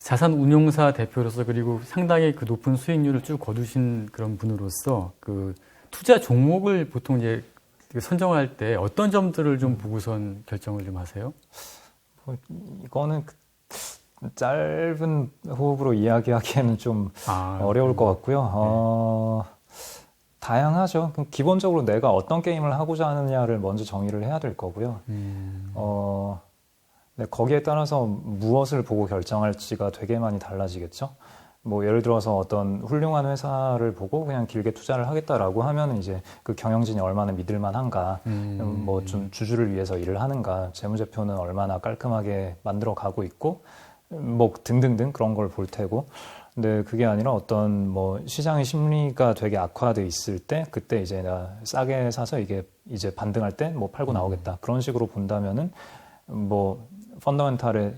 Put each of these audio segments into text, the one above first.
자산 운용사 대표로서 그리고 상당히 그 높은 수익률을 쭉 거두신 그런 분으로서 그 투자 종목을 보통 이제 선정할 때 어떤 점들을 좀 보고선 결정을 좀 하세요? 이거는 짧은 호흡으로 이야기하기에는 좀 어려울 것 같고요. 다양하죠. 기본적으로 내가 어떤 게임을 하고자 하느냐를 먼저 정의를 해야 될 거고요. 네, 거기에 따라서 무엇을 보고 결정할지가 되게 많이 달라지겠죠. 뭐 예를 들어서 어떤 훌륭한 회사를 보고 그냥 길게 투자를 하겠다라고 하면 이제 그 경영진이 얼마나 믿을만한가, 뭐 좀 주주를 위해서 일을 하는가, 재무제표는 얼마나 깔끔하게 만들어 가고 있고, 뭐 등등등 그런 걸 볼 테고. 근데 그게 아니라 어떤 뭐 시장의 심리가 되게 악화돼 있을 때 그때 이제 나 싸게 사서 이게 이제 반등할 때 뭐 팔고 나오겠다. 그런 식으로 본다면은 뭐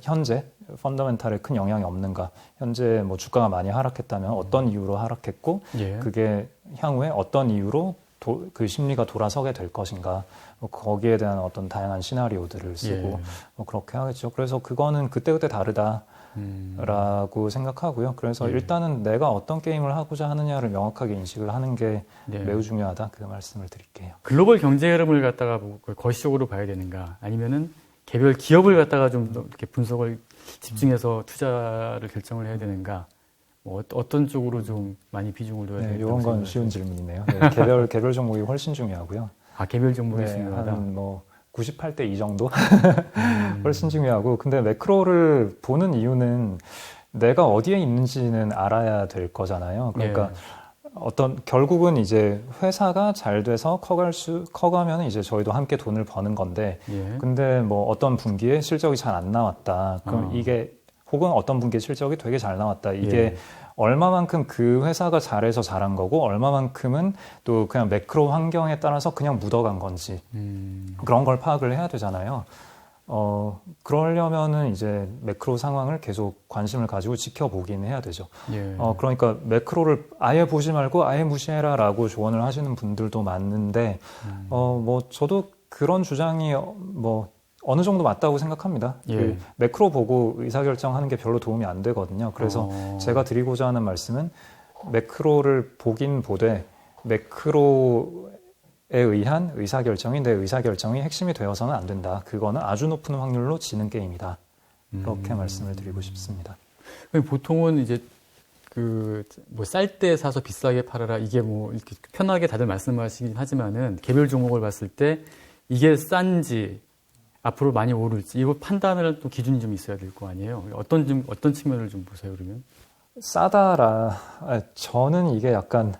현재 펀더멘탈에 큰 영향이 없는가? 현재 뭐 주가가 많이 하락했다면 어떤 이유로 하락했고, 그게 향후에 어떤 이유로 그 심리가 돌아서게 될 것인가? 뭐 거기에 대한 어떤 다양한 시나리오들을 쓰고 뭐 그렇게 하겠죠. 그래서 그거는 그때그때 다르다라고 생각하고요. 그래서 일단은 내가 어떤 게임을 하고자 하느냐를 명확하게 인식을 하는 게 매우 중요하다. 그 말씀을 드릴게요. 글로벌 경제 흐름을 갖다가 거시적으로 봐야 되는가? 아니면은 개별 기업을 갖다가 좀 이렇게 분석을 집중해서 투자를 결정을 해야 되는가? 뭐 어떤 쪽으로 좀 많이 비중을 둬야 되는가? 이런 건 쉬운 질문이네요. 네, 개별 종목이 훨씬 중요하고요. 개별 종목이 중요하다. 한 뭐 98대 2 정도 훨씬 중요하고, 근데 매크로를 보는 이유는 내가 어디에 있는지는 알아야 될 거잖아요. 그러니까 결국은 이제 회사가 잘 돼서 커가면 이제 저희도 함께 돈을 버는 건데, 근데 뭐 어떤 분기에 실적이 잘 안 나왔다. 그럼 이게, 혹은 어떤 분기에 실적이 되게 잘 나왔다. 이게 얼마만큼 그 회사가 잘해서 잘한 거고, 얼마만큼은 또 그냥 매크로 환경에 따라서 그냥 묻어간 건지, 그런 걸 파악을 해야 되잖아요. 그러려면은 이제 매크로 상황을 계속 관심을 가지고 지켜보긴 해야 되죠. 그러니까 매크로를 아예 보지 말고 아예 무시해라라고 조언을 하시는 분들도 많은데, 뭐 저도 그런 주장이 뭐 어느 정도 맞다고 생각합니다. 그 매크로 보고 의사결정하는 게 별로 도움이 안 되거든요. 그래서 제가 드리고자 하는 말씀은 매크로를 보긴 보되 매크로에 의한 의사결정이 내 의사결정이 핵심이 되어서는 안 된다. 그거는 아주 높은 확률로 지는 게임이다. 그렇게 말씀을 드리고 싶습니다. 보통은 이제 뭐 쌀 때 사서 비싸게 팔아라, 이게 뭐 이렇게 편하게 다들 말씀하시긴 하지만은 개별 종목을 봤을 때 이게 싼지 앞으로 많이 오를지 이거 판단을 또 기준이 좀 있어야 될 거 아니에요. 어떤 측면을 좀 보세요, 그러면? 저는 이게 약간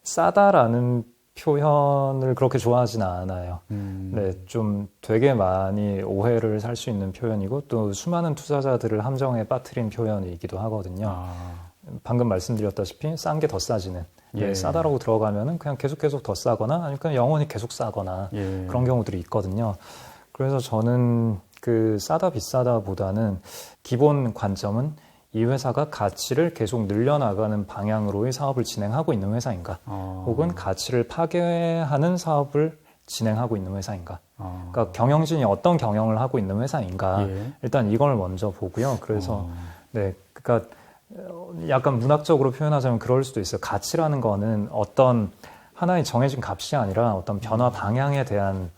싸다라는 표현을 그렇게 좋아하지는 않아요. 네, 좀 되게 많이 오해를 살 수 있는 표현이고, 또 수많은 투자자들을 함정에 빠뜨린 표현이기도 하거든요. 방금 말씀드렸다시피 싼 게 더 싸지는. 싸다라고 들어가면은 그냥 계속 더 싸거나, 아니면 그냥 영원히 계속 싸거나, 그런 경우들이 있거든요. 그래서 저는 그 싸다 비싸다 보다는 기본 관점은 이 회사가 가치를 계속 늘려나가는 방향으로의 사업을 진행하고 있는 회사인가, 혹은 가치를 파괴하는 사업을 진행하고 있는 회사인가, 그러니까 경영진이 어떤 경영을 하고 있는 회사인가, 일단 이걸 먼저 보고요. 그래서 그러니까 약간 문학적으로 표현하자면 그럴 수도 있어요. 가치라는 거는 어떤 하나의 정해진 값이 아니라 어떤 변화 방향에 대한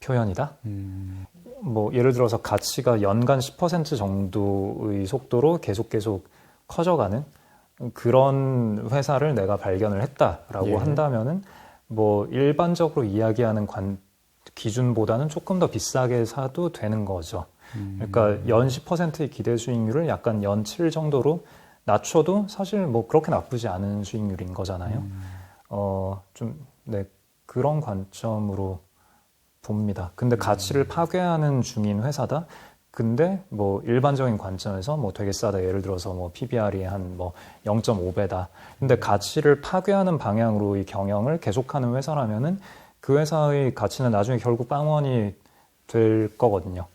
표현이다. 뭐 예를 들어서 가치가 연간 10% 정도의 속도로 계속 커져가는 그런 회사를 내가 발견을 했다라고 한다면은 뭐 일반적으로 이야기하는 기준보다는 조금 더 비싸게 사도 되는 거죠. 그러니까 연 10%의 기대 수익률을 약간 연 7 정도로 낮춰도 사실 뭐 그렇게 나쁘지 않은 수익률인 거잖아요. 그런 관점으로 봅니다. 근데 가치를 파괴하는 중인 회사다. 근데 뭐 일반적인 관점에서 뭐 되게 싸다. 예를 들어서 뭐 PBR이 한 뭐 0.5배다. 근데 가치를 파괴하는 방향으로의 경영을 계속하는 회사라면은 그 회사의 가치는 나중에 결국 빵원이 될 거거든요.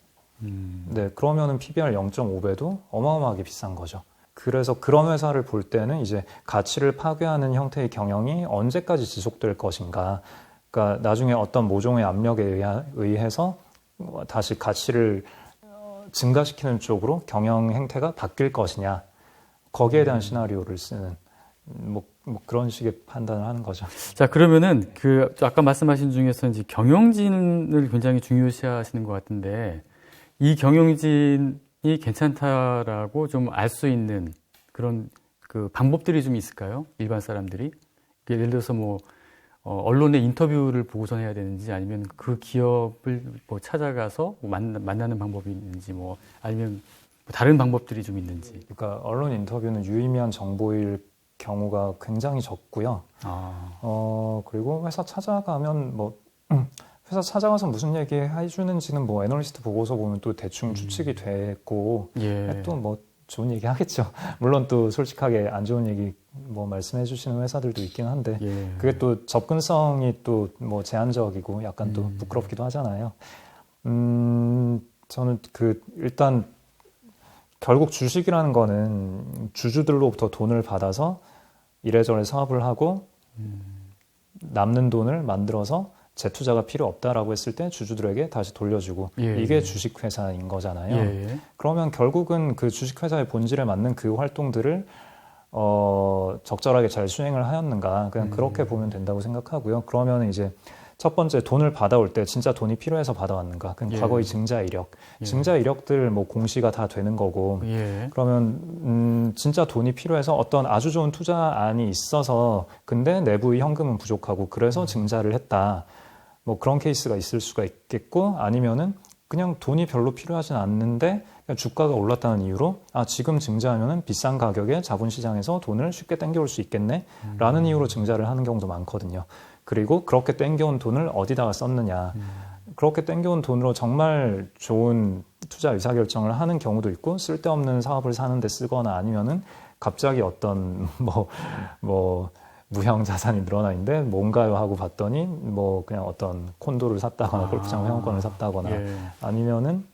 네, 그러면은 PBR 0.5배도 어마어마하게 비싼 거죠. 그래서 그런 회사를 볼 때는 이제 가치를 파괴하는 형태의 경영이 언제까지 지속될 것인가. 그러니까 나중에 어떤 모종의 압력에 의해서 다시 가치를 증가시키는 쪽으로 경영 행태가 바뀔 것이냐 거기에 대한 시나리오를 쓰는 뭐 그런 식의 판단을 하는 거죠. 자, 그러면은 아까 말씀하신 중에서 이제 경영진을 굉장히 중요시하시는 것 같은데 이 경영진이 괜찮다라고 좀 알 수 있는 그런 그 방법들이 좀 있을까요? 일반 사람들이 예를 들어서 뭐 언론의 인터뷰를 보고선 해야 되는지 아니면 그 기업을 뭐 찾아가서 뭐 만나는 방법이 있는지 뭐 아니면 뭐 다른 방법들이 좀 있는지. 그러니까 언론 인터뷰는 유의미한 정보일 경우가 굉장히 적고요. 그리고 회사 찾아가면 뭐 회사 찾아가서 무슨 얘기 해주는지는 뭐 애널리스트 보고서 보면 또 대충 추측이 됐고 예. 또 뭐 좋은 얘기 하겠죠. 물론 또 솔직하게 안 좋은 얘기 뭐 말씀해 주시는 회사들도 있긴 한데 예. 그게 또 접근성이 또 뭐 제한적이고 약간 또 부끄럽기도 하잖아요. 저는 일단 결국 주식이라는 거는 주주들로부터 돈을 받아서 이래저래 사업을 하고 남는 돈을 만들어서 재투자가 필요 없다라고 했을 때 주주들에게 다시 돌려주고 예. 이게 주식회사인 거잖아요. 예. 그러면 결국은 그 주식회사의 본질에 맞는 그 활동들을 적절하게 잘 수행을 하였는가 그냥 그렇게 보면 된다고 생각하고요. 그러면 이제 첫 번째 돈을 받아올 때 진짜 돈이 필요해서 받아왔는가 그냥 예. 과거의 증자 이력 예. 증자 이력들 뭐 공시가 다 되는 거고 예. 그러면 진짜 돈이 필요해서 어떤 아주 좋은 투자안이 있어서 근데 내부의 현금은 부족하고 그래서 증자를 했다 뭐 그런 케이스가 있을 수가 있겠고 아니면은 그냥 돈이 별로 필요하진 않는데 그냥 주가가 올랐다는 이유로 지금 증자하면은 비싼 가격에 자본시장에서 돈을 쉽게 땡겨올 수 있겠네 라는 이유로 증자를 하는 경우도 많거든요. 그리고 그렇게 땡겨온 돈을 어디다가 썼느냐 그렇게 땡겨온 돈으로 정말 좋은 투자 의사결정을 하는 경우도 있고 쓸데없는 사업을 사는데 쓰거나 아니면은 갑자기 어떤 뭐 무형 자산이 늘어나 있는데 뭔가요 하고 봤더니 뭐 그냥 어떤 콘도를 샀다거나 골프장 회원권을 샀다거나 예. 아니면은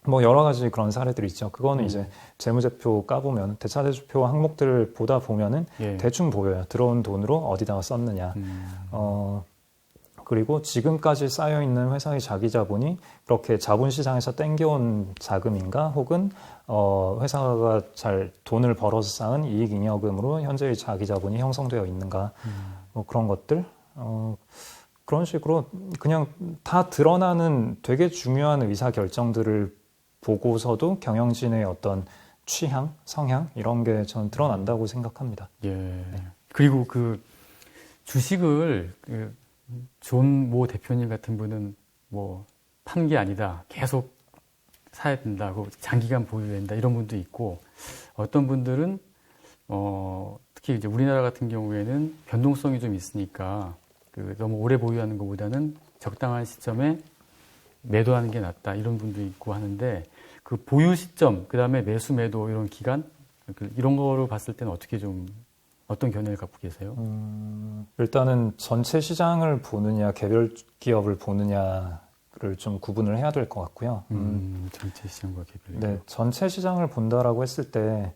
뭐 여러 가지 그런 사례들이 있죠. 그거는 이제 재무제표 까보면 대차대조표 항목들을 보다 보면은 예. 대충 보여요. 들어온 돈으로 어디다가 썼느냐. 그리고 지금까지 쌓여있는 회사의 자기자본이 그렇게 자본시장에서 땡겨온 자금인가 혹은 회사가 잘 돈을 벌어서 쌓은 이익잉여금으로 현재의 자기자본이 형성되어 있는가 뭐 그런 것들 그런 식으로 그냥 다 드러나는 되게 중요한 의사결정들을 보고서도 경영진의 어떤 취향, 성향 이런 게 저는 드러난다고 생각합니다. 예. 그리고 주식을 존 모 대표님 같은 분은 뭐 판 게 아니다. 계속 사야 된다고 장기간 보유해야 된다. 이런 분도 있고 어떤 분들은 특히 이제 우리나라 같은 경우에는 변동성이 좀 있으니까 너무 오래 보유하는 것보다는 적당한 시점에 매도하는 게 낫다. 이런 분도 있고 하는데 그 보유 시점, 그다음에 매수 매도 이런 기간 이런 거로 봤을 때는 어떤 견해를 갖고 계세요? 일단은 전체 시장을 보느냐 개별 기업을 보느냐를 좀 구분을 해야 될 것 같고요. 전체 시장과 개별. 네, 전체 시장을 본다라고 했을 때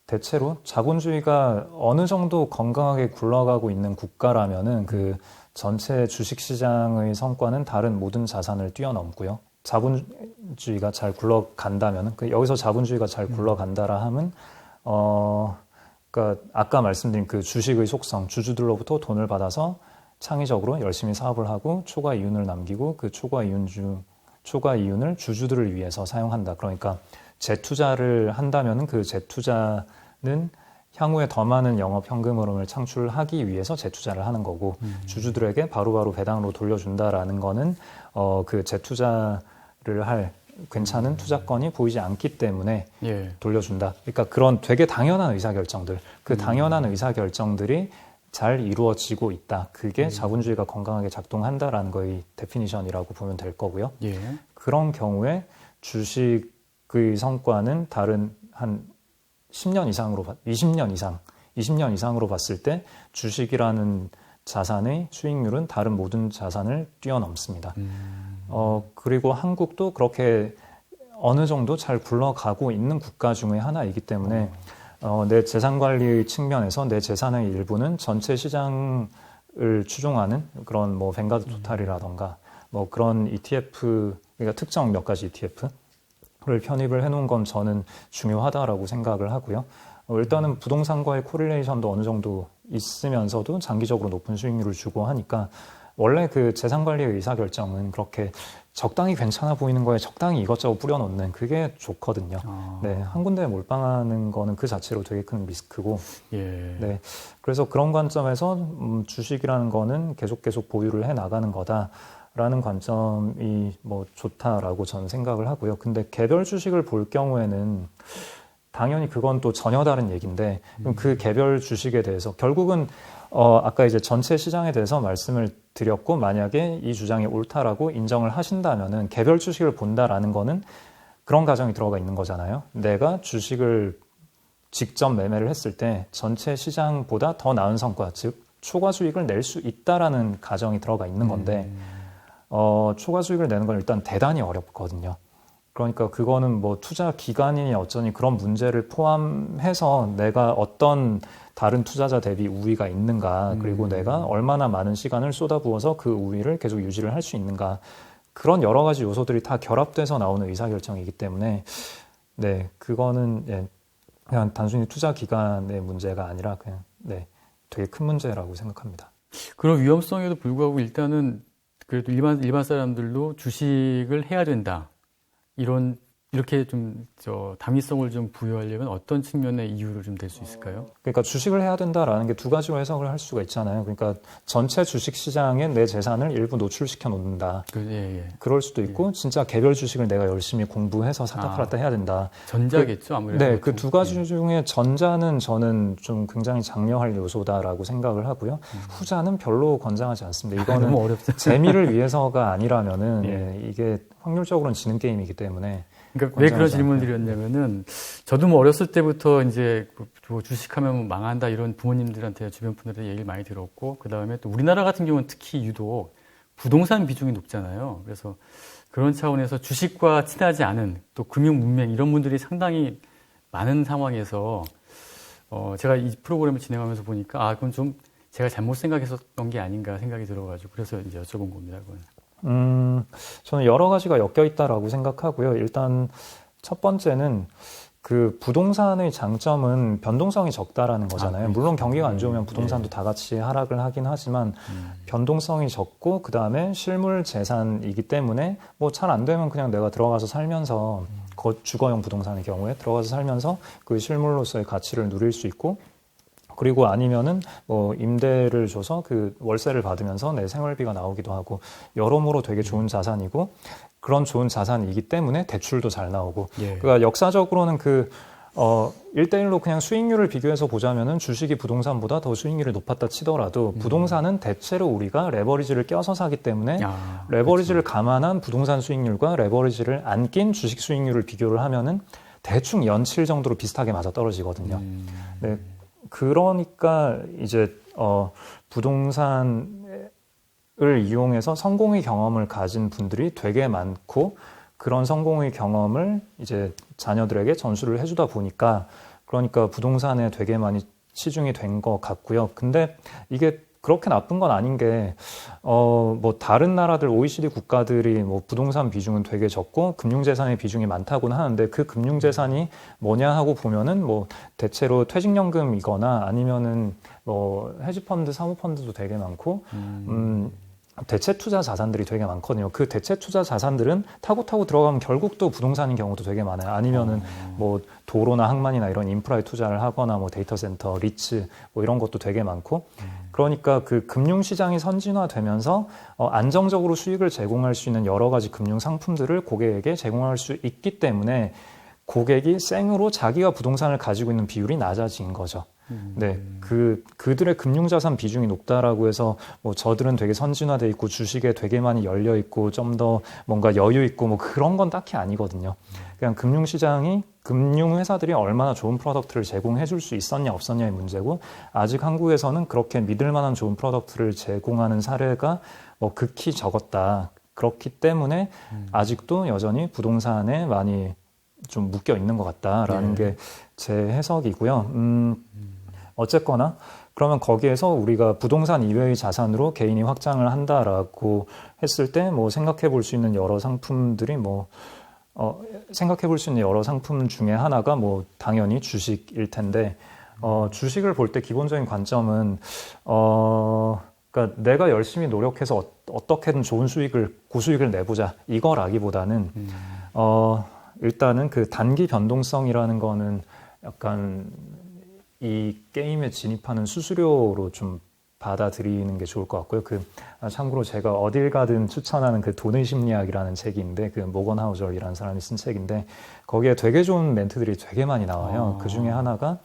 대체로 자본주의가 어느 정도 건강하게 굴러가고 있는 국가라면은 그 전체 주식 시장의 성과는 다른 모든 자산을 뛰어넘고요. 자본주의가 잘 굴러간다면은 여기서 자본주의가 잘 굴러간다라 함은 그러니까 아까 말씀드린 그 주식의 속성, 주주들로부터 돈을 받아서 창의적으로 열심히 사업을 하고 초과 이윤을 남기고 그 초과 이윤을 주주들을 위해서 사용한다. 그러니까 재투자를 한다면은 그 재투자는 향후에 더 많은 영업 현금 흐름을 창출하기 위해서 재투자를 하는 거고 주주들에게 바로바로 배당으로 돌려준다라는 거는 그 재투자를 할 괜찮은 투자권이 보이지 않기 때문에 예. 돌려준다. 그러니까 그런 되게 당연한 의사결정들, 그 당연한 의사결정들이 잘 이루어지고 있다. 그게 자본주의가 건강하게 작동한다라는 거의 데피니션이라고 보면 될 거고요. 예. 그런 경우에 주식의 성과는 다른 한 10년 이상으로, 20년 이상으로 봤을 때 주식이라는 자산의 수익률은 다른 모든 자산을 뛰어넘습니다. 그리고 한국도 그렇게 어느 정도 잘 굴러가고 있는 국가 중에 하나이기 때문에 내 재산 관리의 측면에서 내 재산의 일부는 전체 시장을 추종하는 그런 뭐 뱅가드 토탈이라던가 뭐 그런 ETF, 그러니까 특정 몇 가지 ETF 편입을 해놓은 건 저는 중요하다라고 생각을 하고요. 일단은 부동산과의 코릴레이션도 어느 정도 있으면서도 장기적으로 높은 수익률을 주고 하니까 원래 그 재산관리의 의사결정은 그렇게 적당히 괜찮아 보이는 거에 적당히 이것저것 뿌려놓는 그게 좋거든요. 네, 한 군데에 몰빵하는 거는 그 자체로 되게 큰 리스크고. 예. 네, 그래서 그런 관점에서 주식이라는 거는 계속 보유를 해 나가는 거다라는 관점이 뭐 좋다라고 저는 생각을 하고요. 근데 개별 주식을 볼 경우에는 당연히 그건 또 전혀 다른 얘기인데 그럼 그 개별 주식에 대해서 결국은 아까 이제 전체 시장에 대해서 말씀을 드렸고 만약에 이 주장이 옳다라고 인정을 하신다면은 개별 주식을 본다라는 거는 그런 가정이 들어가 있는 거잖아요. 내가 주식을 직접 매매를 했을 때 전체 시장보다 더 나은 성과, 즉 초과 수익을 낼 수 있다라는 가정이 들어가 있는 건데 초과 수익을 내는 건 일단 대단히 어렵거든요. 그러니까 그거는 뭐 투자 기간이니 어쩌니 그런 문제를 포함해서 내가 어떤 다른 투자자 대비 우위가 있는가, 그리고 내가 얼마나 많은 시간을 쏟아부어서 그 우위를 계속 유지를 할 수 있는가, 그런 여러 가지 요소들이 다 결합돼서 나오는 의사결정이기 때문에 네, 그거는 예, 그냥 단순히 투자 기간의 문제가 아니라 그냥 네, 되게 큰 문제라고 생각합니다. 그런 위험성에도 불구하고 일단은 그래도 일반 사람들도 주식을 해야 된다. 이렇게 좀 당위성을 좀 부여하려면 어떤 측면의 이유를 좀 댈 수 있을까요? 그러니까 주식을 해야 된다라는 게 두 가지로 해석을 할 수가 있잖아요. 그러니까 전체 주식 시장에 내 재산을 일부 노출시켜 놓는다. 그럴 수도 있고 진짜 개별 주식을 내가 열심히 공부해서 샀다 팔았다 해야 된다. 전자겠죠, 아무래도. 네, 그 두 가지 중에 전자는 저는 좀 굉장히 장려할 요소다라고 생각을 하고요. 후자는 별로 권장하지 않습니다. 이거는 너무 어렵죠. 재미를 위해서는 아니라면은 예, 이게 확률적으로는 지는 게임이기 때문에. 그러니까 왜 그런 질문을 드렸냐면은 저도 뭐 어렸을 때부터 이제 뭐 주식하면 망한다 이런 부모님들한테 주변 분들한테 얘기를 많이 들었고, 그 다음에 또 우리나라 같은 경우는 특히 유독 부동산 비중이 높잖아요. 그래서 그런 차원에서 주식과 친하지 않은 또 금융 문맹 이런 분들이 상당히 많은 상황에서 제가 이 프로그램을 진행하면서 보니까 그건 좀 제가 잘못 생각했었던 게 아닌가 생각이 들어가지고 그래서 이제 여쭤본 겁니다. 그건. 저는 여러 가지가 엮여 있다라고 생각하고요. 일단 첫 번째는 그 부동산의 장점은 변동성이 적다라는 거잖아요. 물론 경기가 안 좋으면 부동산도 다 같이 하락을 하긴 하지만 변동성이 적고 그 다음에 실물 재산이기 때문에 뭐 잘 안 되면 그냥 내가 들어가서 살면서 주거용 부동산의 경우에 들어가서 살면서 그 실물로서의 가치를 누릴 수 있고, 그리고 아니면은 뭐 임대를 줘서 그 월세를 받으면서 내 생활비가 나오기도 하고 여러모로 되게 좋은 자산이고, 그런 좋은 자산이기 때문에 대출도 잘 나오고. 그러니까 역사적으로는 1대1로 그냥 수익률을 비교해서 보자면은 주식이 부동산보다 더 수익률이 높았다 치더라도 부동산은 대체로 우리가 레버리지를 껴서 사기 때문에 레버리지를 감안한 부동산 수익률과 레버리지를 안 낀 주식 수익률을 비교를 하면은 대충 연칠 정도로 비슷하게 맞아 떨어지거든요. 네. 그러니까 이제 부동산을 이용해서 성공의 경험을 가진 분들이 되게 많고, 그런 성공의 경험을 이제 자녀들에게 전수를 해주다 보니까 그러니까 부동산에 되게 많이 치중이 된 것 같고요. 근데 이게 그렇게 나쁜 건 아닌 게, 뭐 다른 나라들 OECD 국가들이 뭐 부동산 비중은 되게 적고 금융재산의 비중이 많다고는 하는데 그 금융재산이 뭐냐 하고 보면은 뭐 대체로 퇴직연금이거나 아니면은 뭐 헤지펀드, 사모펀드도 되게 많고, 대체 투자 자산들이 되게 많거든요. 그 대체 투자 자산들은 타고 들어가면 결국 또 부동산인 경우도 되게 많아요. 아니면은 뭐 도로나 항만이나 이런 인프라에 투자를 하거나 뭐 데이터 센터, 리츠 뭐 이런 것도 되게 많고, 그러니까 그 금융시장이 선진화되면서 안정적으로 수익을 제공할 수 있는 여러 가지 금융 상품들을 고객에게 제공할 수 있기 때문에 고객이 생으로 자기가 부동산을 가지고 있는 비율이 낮아진 거죠. 네, 그들의 금융자산 비중이 높다라고 해서 뭐 저들은 되게 선진화돼 있고 주식에 되게 많이 열려 있고 좀 더 뭔가 여유 있고 뭐 그런 건 딱히 아니거든요. 그냥 금융시장이 금융회사들이 얼마나 좋은 프로덕트를 제공해 줄 수 있었냐 없었냐의 문제고, 아직 한국에서는 그렇게 믿을 만한 좋은 프로덕트를 제공하는 사례가 뭐 극히 적었다. 그렇기 때문에 아직도 여전히 부동산에 많이 좀 묶여 있는 것 같다라는 게 제 해석이고요. 어쨌거나 그러면 거기에서 우리가 부동산 이외의 자산으로 개인이 확장을 한다라고 했을 때 뭐 생각해 볼 수 있는 여러 상품들이 뭐 생각해 볼 수 있는 여러 상품 중에 하나가 뭐 당연히 주식일 텐데, 주식을 볼 때 기본적인 관점은, 그러니까 내가 열심히 노력해서 어떻게든 좋은 수익을, 고수익을 내보자. 이거라기보다는, 일단은 그 단기 변동성이라는 거는 약간 이 게임에 진입하는 수수료로 좀 받아들이는 게 좋을 것 같고요. 참고로 제가 어딜 가든 추천하는 그 돈의 심리학이라는 책인데, 그 모건 하우절이라는 사람이 쓴 책인데, 거기에 되게 좋은 멘트들이 되게 많이 나와요. 그 중에 하나가,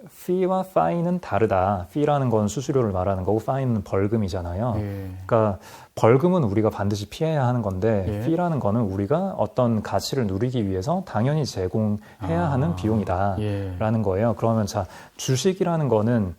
fee와 fine은 다르다. fee라는 건 수수료를 말하는 거고, fine은 벌금이잖아요. 그러니까 벌금은 우리가 반드시 피해야 하는 건데, fee라는 거는 우리가 어떤 가치를 누리기 위해서 당연히 제공해야 하는 비용이다라는 거예요. 그러면 자, 주식이라는 거는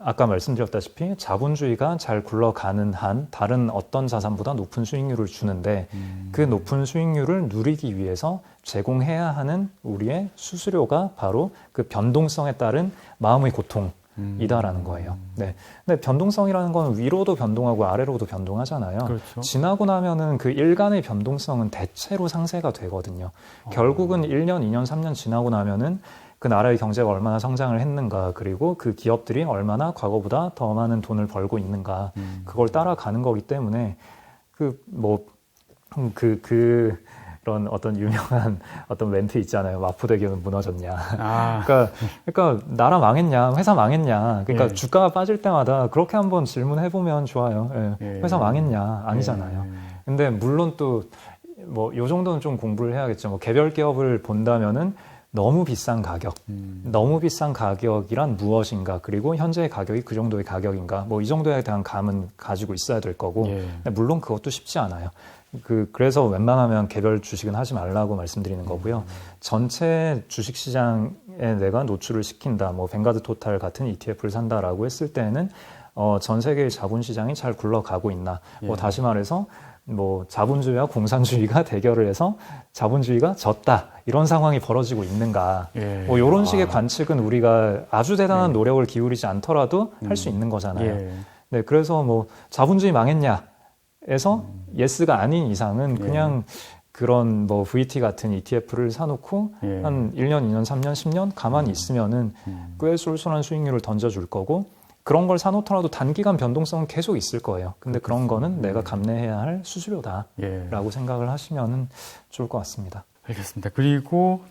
아까 말씀드렸다시피 자본주의가 잘 굴러가는 한 다른 어떤 자산보다 높은 수익률을 주는데, 그 높은 수익률을 누리기 위해서 제공해야 하는 우리의 수수료가 바로 그 변동성에 따른 마음의 고통이다라는 거예요. 네. 근데 변동성이라는 건 위로도 변동하고 아래로도 변동하잖아요. 그렇죠. 지나고 나면은 그 일간의 변동성은 대체로 상쇄가 되거든요. 결국은 1년, 2년, 3년 지나고 나면은 그 나라의 경제가 얼마나 성장을 했는가, 그리고 그 기업들이 얼마나 과거보다 더 많은 돈을 벌고 있는가, 그걸 따라가는 거기 때문에, 그런 어떤 유명한 어떤 멘트 있잖아요. 마포대교는 무너졌냐. 그러니까 나라 망했냐, 회사 망했냐. 그러니까 주가가 빠질 때마다 그렇게 한번 질문해보면 좋아요. 회사 망했냐, 아니잖아요. 근데 물론 또 뭐 요 정도는 좀 공부를 해야겠죠. 뭐 개별 기업을 본다면은 너무 비싼 가격, 너무 비싼 가격이란 무엇인가, 그리고 현재의 가격이 그 정도의 가격인가, 뭐 이 정도에 대한 감은 가지고 있어야 될 거고, 물론 그것도 쉽지 않아요. 그래서 웬만하면 개별 주식은 하지 말라고 말씀드리는 거고요. 전체 주식 시장에 내가 노출을 시킨다, 뭐 뱅가드 토탈 같은 ETF를 산다라고 했을 때는 전 세계의 자본 시장이 잘 굴러가고 있나, 뭐 다시 말해서 뭐 자본주의와 공산주의가 대결을 해서 자본주의가 졌다, 이런 상황이 벌어지고 있는가, 뭐 이런 식의 관측은 우리가 아주 대단한 노력을 기울이지 않더라도 할 수 있는 거잖아요. 네, 그래서 뭐 자본주의 망했냐에서 예스가 아닌 이상은 그냥 그런 뭐 VT 같은 ETF를 사놓고 한 1년, 2년, 3년, 10년 가만히 있으면은 꽤 쏠쏠한 수익률을 던져줄 거고, 그런 걸 사놓더라도 단기간 변동성은 계속 있을 거예요. 근데 그런 거는 내가 감내해야 할 수수료다라고 생각을 하시면 좋을 것 같습니다. 알겠습니다. 그리고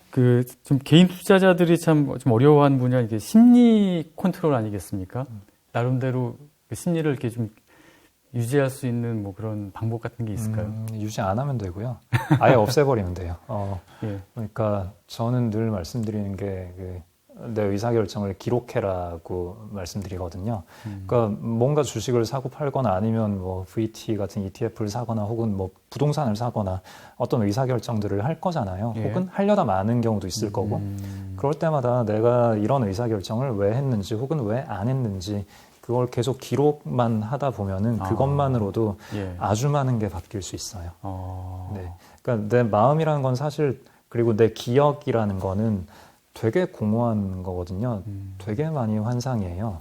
좀 개인 투자자들이 좀 어려워하는 분야, 이게 심리 컨트롤 아니겠습니까? 나름대로 그 심리를 이렇게 좀 유지할 수 있는 뭐 그런 방법 같은 게 있을까요? 유지 안 하면 되고요. 아예 없애버리면 돼요. 그러니까 저는 늘 말씀드리는 게 내 의사결정을 기록해라고 말씀드리거든요. 그러니까 뭔가 주식을 사고 팔거나 아니면 뭐 VT 같은 ETF를 사거나 혹은 뭐 부동산을 사거나 어떤 의사결정들을 할 거잖아요. 혹은 하려다 마는 경우도 있을 거고, 그럴 때마다 내가 이런 의사결정을 왜 했는지 혹은 왜 안 했는지 그걸 계속 기록만 하다 보면은 그것만으로도 아주 많은 게 바뀔 수 있어요. 네. 그러니까 내 마음이라는 건 사실, 그리고 내 기억이라는 거는 되게 공허한 거거든요. 되게 많이 환상이에요.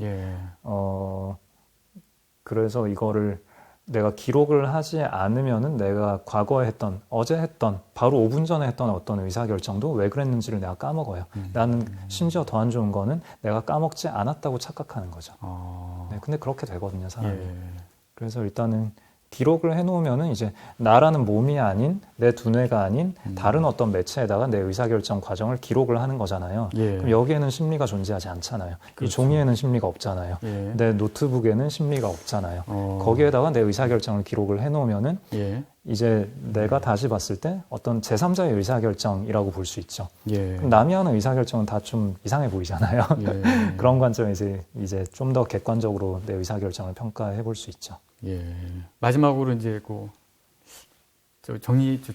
그래서 이거를 내가 기록을 하지 않으면은 내가 과거에 했던, 어제 했던, 바로 5분 전에 했던 어떤 의사결정도 왜 그랬는지를 내가 까먹어요. 나는 심지어 더 안 좋은 거는 내가 까먹지 않았다고 착각하는 거죠. 네, 근데 그렇게 되거든요, 사람이. 그래서 일단은 기록을 해놓으면은 이제 나라는 몸이 아닌, 내 두뇌가 아닌 다른 어떤 매체에다가 내 의사결정 과정을 기록을 하는 거잖아요. 그럼 여기에는 심리가 존재하지 않잖아요. 그렇죠. 이 종이에는 심리가 없잖아요. 내 노트북에는 심리가 없잖아요. 거기에다가 내 의사결정을 기록을 해놓으면은 이제 내가 다시 봤을 때 어떤 제3자의 의사결정이라고 볼 수 있죠. 그럼 남이 하는 의사결정은 다 좀 이상해 보이잖아요. 그런 관점에서 이제 좀 더 객관적으로 내 의사결정을 평가해 볼 수 있죠. 마지막으로 이제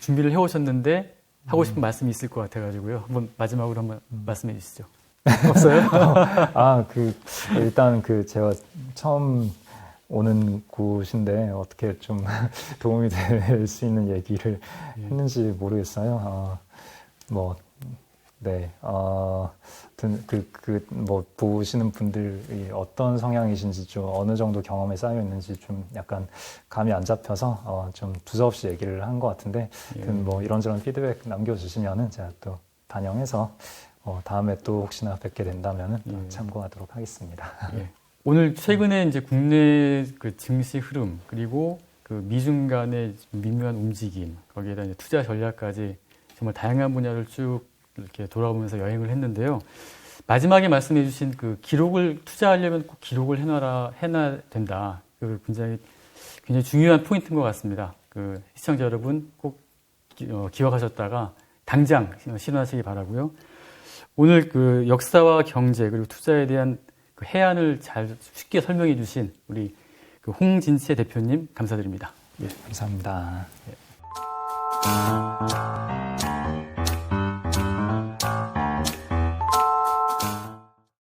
준비를 해오셨는데 하고 싶은 말씀이 있을 것 같아가지고요. 한번 마지막으로 한번 말씀해 주시죠. 없어요? 일단 제가 처음 오는 곳인데 어떻게 좀 도움이 될 수 있는 얘기를 했는지 모르겠어요. 네, 뭐, 보시는 분들이 어떤 성향이신지 좀 어느 정도 경험에 쌓여 있는지 좀 약간 감이 안 잡혀서, 좀 두서없이 얘기를 한 것 같은데, 뭐, 이런저런 피드백 남겨주시면은 제가 또 반영해서, 다음에 또 혹시나 뵙게 된다면은 참고하도록 하겠습니다. 예. 오늘 최근에 이제 국내 그 증시 흐름, 그리고 그 미중 간의 미묘한 움직임, 거기에다 이제 투자 전략까지 정말 다양한 분야를 쭉 이렇게 돌아보면서 여행을 했는데요. 마지막에 말씀해 주신 그 기록을 투자하려면 꼭 기록을 해놔야 된다. 그 굉장히 중요한 포인트인 것 같습니다. 그 시청자 여러분 꼭 기억하셨다가 당장 실현하시기 바라고요. 오늘 그 역사와 경제 그리고 투자에 대한 그 해안을 잘 쉽게 설명해 주신 우리 그 홍진채 대표님 감사드립니다. 예. 감사합니다. 예.